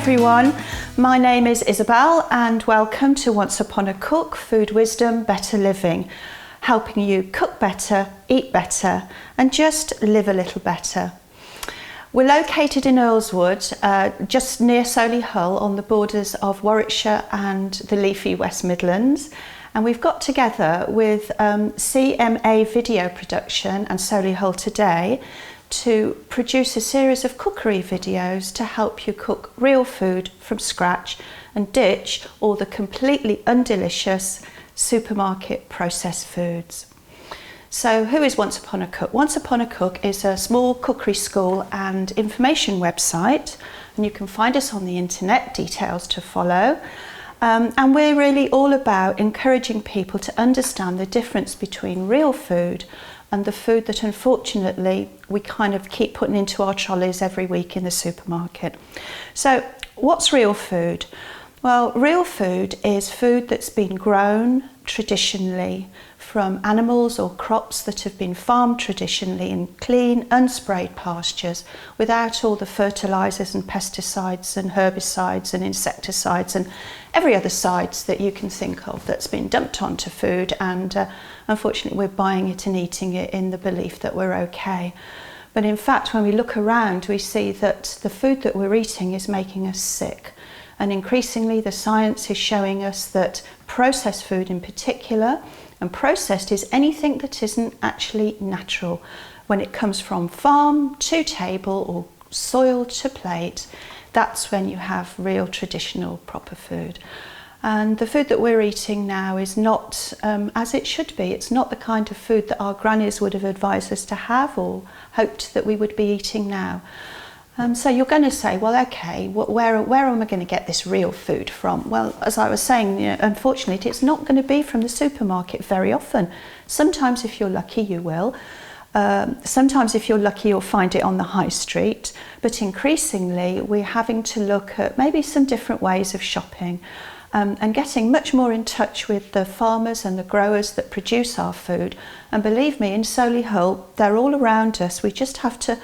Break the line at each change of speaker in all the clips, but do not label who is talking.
everyone, my name is Isabel and welcome to Once Upon a Cook, Food Wisdom, Better Living, helping you cook better, eat better and just live a little better. We're located in Earlswood, just near Solihull on the borders of Warwickshire and the leafy West Midlands. And we've got together with CMA Video Production and Solihull Today to produce a series of cookery videos to help you cook real food from scratch and ditch all the completely undelicious supermarket processed foods. So who is Once Upon a Cook? Once Upon a Cook is a small cookery school and information website, and you can find us on the internet, details to follow. And we're really all about encouraging people to understand the difference between real food and the food that unfortunately we kind of keep putting into our trolleys every week in the supermarket. So what's real food? Well, real food is food that's been grown traditionally from animals or crops that have been farmed traditionally in clean, unsprayed pastures without all the fertilisers and pesticides and herbicides and insecticides and every other sides that you can think of that's been dumped onto food, and unfortunately we're buying it and eating it in the belief that we're okay. But in fact, when we look around, we see that the food that we're eating is making us sick. And increasingly the science is showing us that processed food in particular, and processed is anything that isn't actually natural. When it comes from farm to table or soil to plate, that's when you have real traditional proper food. And the food that we're eating now is not as it should be. It's not the kind of food that our grannies would have advised us to have or hoped that we would be eating now. So you're going to say, well, okay, where am I going to get this real food from? Well, as I was saying, unfortunately, it's not going to be from the supermarket very often. Sometimes if you're lucky, you will. Sometimes if you're lucky, you'll find it on the high street. But increasingly, we're having to look at maybe some different ways of shopping and getting much more in touch with the farmers and the growers that produce our food. And believe me, in Solihull, they're all around us. We just have to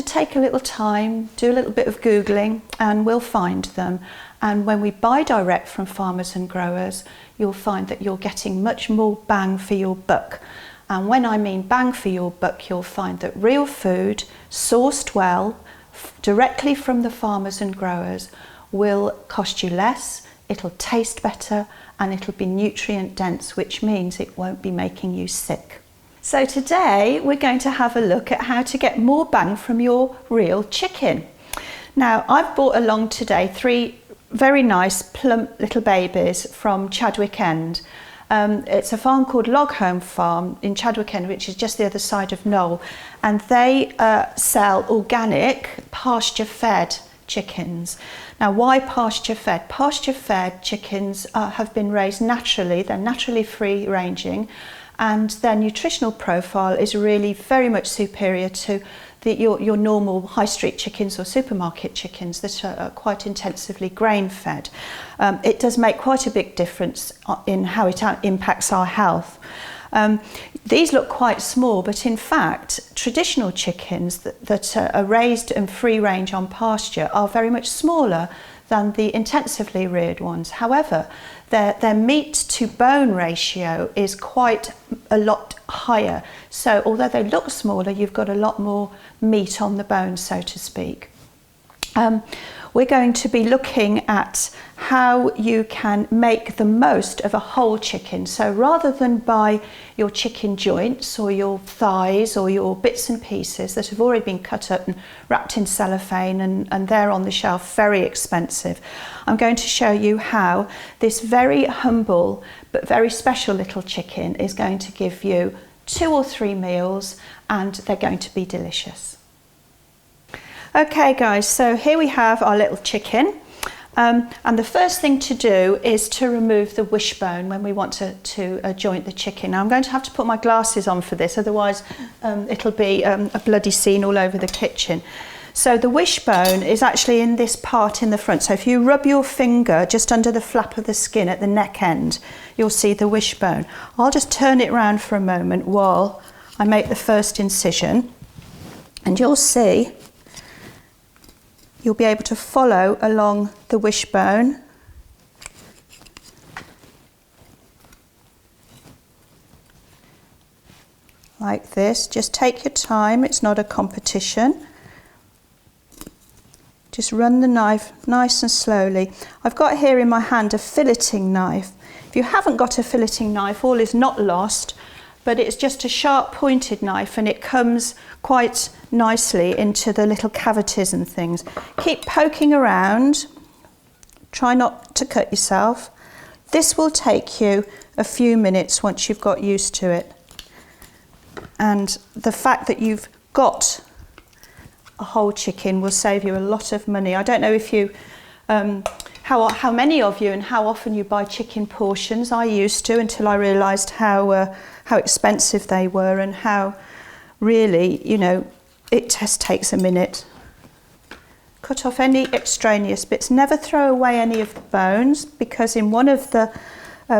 take a little time, do a little bit of Googling, and we'll find them. And when we buy direct from farmers and growers, you'll find that you're getting much more bang for your buck. And when I mean bang for your buck, you'll find that real food, sourced well, directly from the farmers and growers, will cost you less, it'll taste better, and it'll be nutrient dense, which means it won't be making you sick. So today we're going to have a look at how to get more bang from your real chicken. Now, I've brought along today 3 very nice plump little babies from Chadwick End. It's a farm called Log Home Farm in Chadwick End, which is just the other side of Knowle, and they sell organic pasture-fed chickens. Now, why pasture-fed? Pasture-fed chickens have been raised naturally. They're naturally free-ranging, and their nutritional profile is really very much superior to your normal high street chickens or supermarket chickens that are quite intensively grain fed. It does make quite a big difference in how it impacts our health. These look quite small, but in fact traditional chickens that are raised and free range on pasture are very much smaller than the intensively reared ones. However, their meat to bone ratio is quite a lot higher. So although they look smaller, you've got a lot more meat on the bone, so to speak. We're going to be looking at how you can make the most of a whole chicken. So rather than buy your chicken joints or your thighs or your bits and pieces that have already been cut up and wrapped in cellophane and they're on the shelf very expensive, I'm going to show you how this very humble but very special little chicken is going to give you 2 or 3 meals, and they're going to be delicious. Okay guys, so here we have our little chicken, and the first thing to do is to remove the wishbone when we want to joint the chicken. Now I'm going to have to put my glasses on for this, otherwise it'll be a bloody scene all over the kitchen. So the wishbone is actually in this part in the front. So if you rub your finger just under the flap of the skin at the neck end, you'll see the wishbone. I'll just turn it around for a moment while I make the first incision, and you'll see you'll be able to follow along the wishbone. Like this. Just take your time, it's not a competition. Just run the knife nice and slowly. I've got here in my hand a filleting knife. If you haven't got a filleting knife, all is not lost, but it's just a sharp pointed knife and it comes quite nicely into the little cavities and things. Keep poking around, try not to cut yourself. This will take you a few minutes once you've got used to it. And the fact that you've got a whole chicken will save you a lot of money. I don't know if you, how many of you and how often you buy chicken portions. I used to, until I realised how expensive they were and how really, you know, it just takes a minute. Cut off any extraneous bits. Never throw away any of the bones, because in one of the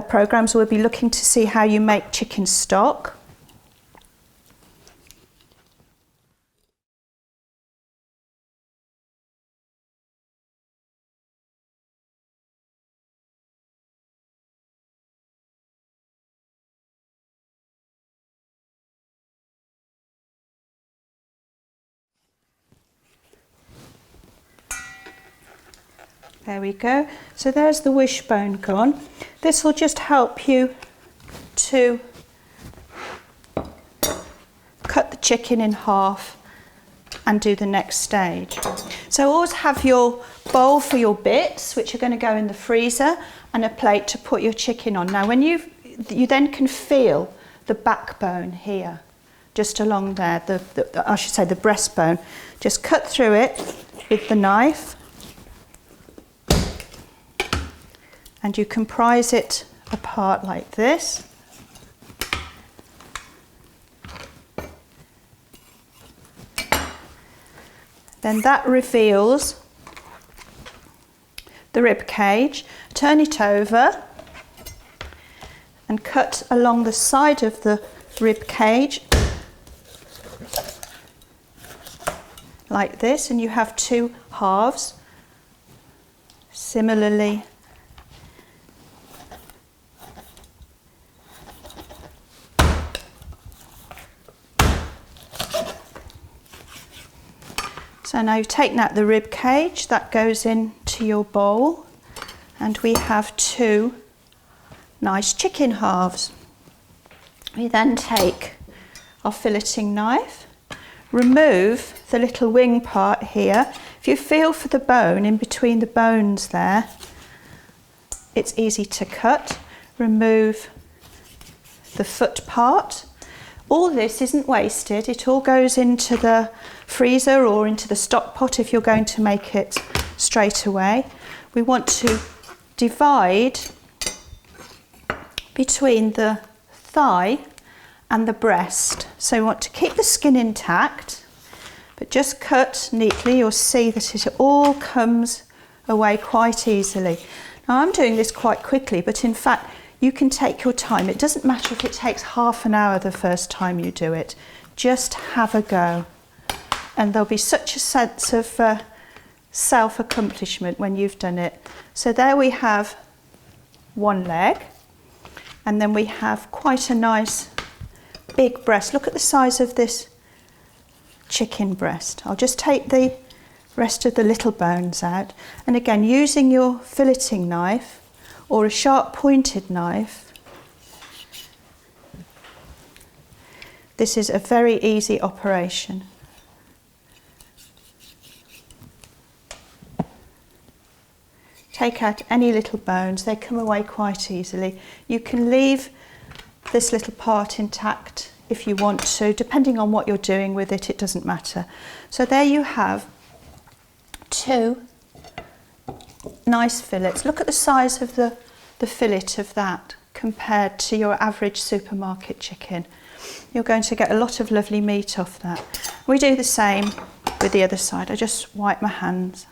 programmes we'll be looking to see how you make chicken stock. There we go. So there's the wishbone gone. This will just help you to cut the chicken in half and do the next stage. So always have your bowl for your bits, which are going to go in the freezer, and a plate to put your chicken on. Now when you then can feel the backbone here, just along there, I should say the breastbone. Just cut through it with the knife. And you can prise it apart like this. Then that reveals the rib cage. Turn it over and cut along the side of the rib cage like this, and you have two halves. Similarly, so now you've taken out the rib cage, that goes into your bowl, and we have two nice chicken halves. We then take our filleting knife, remove the little wing part here. If you feel for the bone in between the bones there, it's easy to cut. Remove the foot part. All this isn't wasted, it all goes into the freezer or into the stock pot if you're going to make it straight away. We want to divide between the thigh and the breast. So we want to keep the skin intact, but just cut neatly. You'll see that it all comes away quite easily. Now I'm doing this quite quickly, but in fact you can take your time. It doesn't matter if it takes half an hour the first time you do it. Just have a go. And there'll be such a sense of self-accomplishment when you've done it. So there we have one leg, and then we have quite a nice big breast. Look at the size of this chicken breast. I'll just take the rest of the little bones out, and again, using your filleting knife or a sharp pointed knife, this is a very easy operation. Take out any little bones, they come away quite easily. You can leave this little part intact if you want to, depending on what you're doing with it, it doesn't matter. So there you have two nice fillets. Look at the size of the fillet of that compared to your average supermarket chicken. You're going to get a lot of lovely meat off that. We do the same with the other side. I just wipe my hands.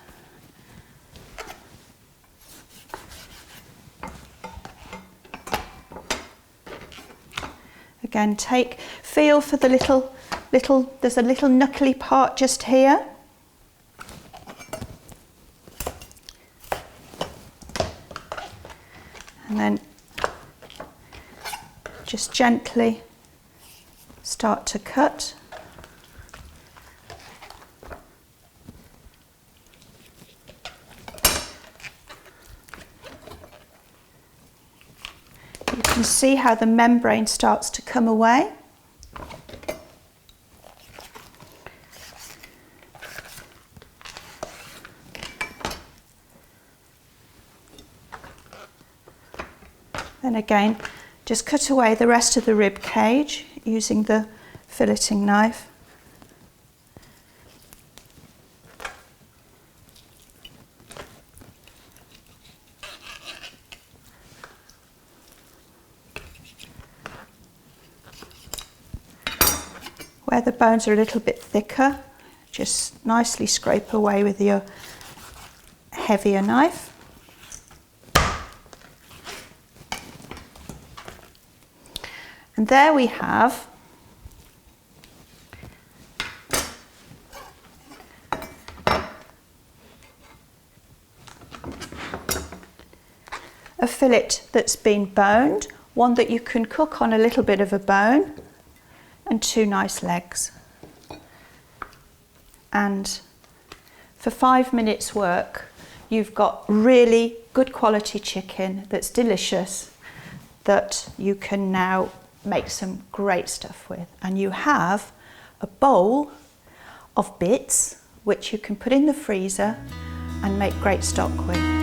Again, feel for the little, there's a little knuckly part just here. and then just gently start to cut. You can see how the membrane starts to come away. Then again, just cut away the rest of the rib cage using the filleting knife. Where the bones are a little bit thicker, just nicely scrape away with your heavier knife. And there we have a fillet that's been boned, one that you can cook on a little bit of a bone, and 2 nice legs. And for 5 minutes work, you've got really good quality chicken that's delicious, that you can now make some great stuff with. And you have a bowl of bits which you can put in the freezer and make great stock with.